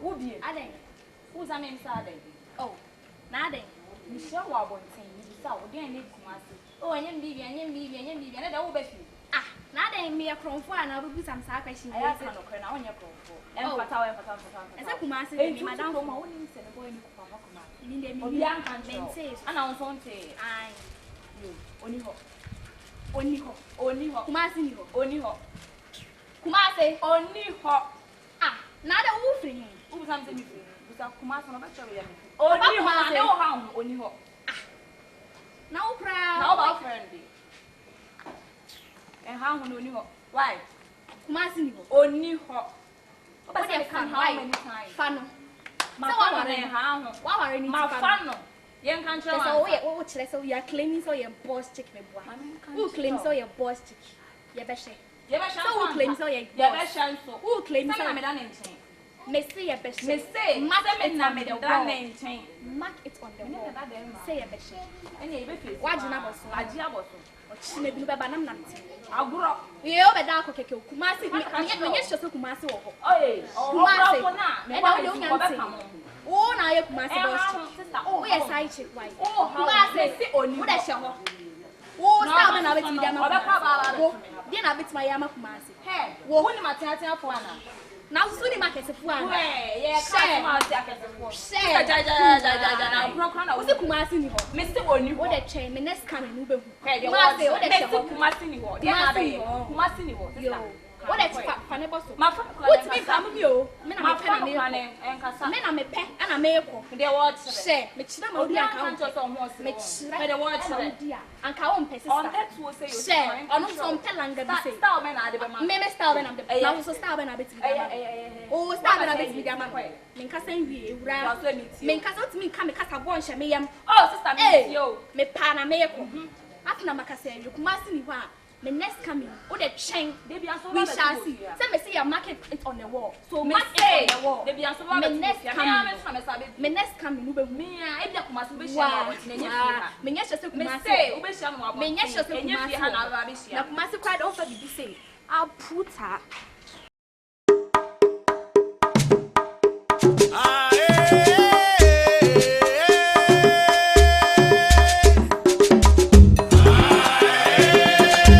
Who be? Aden. Who's a name Saturday? Oh, nothing. Michelle Wabontin, you saw, dear Nick Kumasi. Oh, and then Bibi, and that will be. Ah, nothing me a crown for and I will do some sacrifice. I asked no crown on your profile. And as a Kumasi, and Madame Romanin said, a boy in Kupama. Young country says, and I was on say, I, you, only ho, Kumasi, only ho. Kumasi, only ho. Ah, not a wolfing. Who's something without Kumasi on a battery. Only ho. Now proud. How about friendly? And how many ho? Why? Kumasi, only ho. What do you can how many times? Funnel. My father and how? What are you? My funnel. Young country. So you are claiming so your boss chicken. Who claims so your boss chicken? Your best. Who claims so your best? Who claims so your Messy a best. Messy. Mark it on the wall. Say a best. Why do you not so? I diabo. She be banam nanti. I grew up. You over dark okay. Kumasi, yes, just Kumasi. Oh, now you Kumasi. Oh, yes, I check why. Oh, Kumasi. What I shall. Oh, stop and I bet you. Then I bet my Yama Kumasi. Hey, what am I telling you? Now soon market of one. Yes, share. What's the Kumasi? Mr. Oni, what a chain, the next coming Uber. Hey, you are the Kumasi. What a funny my what's me from you? Men are a pet and a maple. They watch share. Michina, the watch and Kawan Pessis on that will say share on some Pelanga. Star men are the men starving of the also starving a bit. Oh, starving a bit. Mincasan, we rather Mincasot me come because I want Shamiam. Oh, sister, yo, me pana maple. After Macasay, you must see one. The next coming, or the chain, we shall see. Some may say a market it on the wall. So, me say the wall. The next coming, me next coming, me, I must be sure. Me, yes, just me say, me, yes, just me, quite often, you say, I'll put her.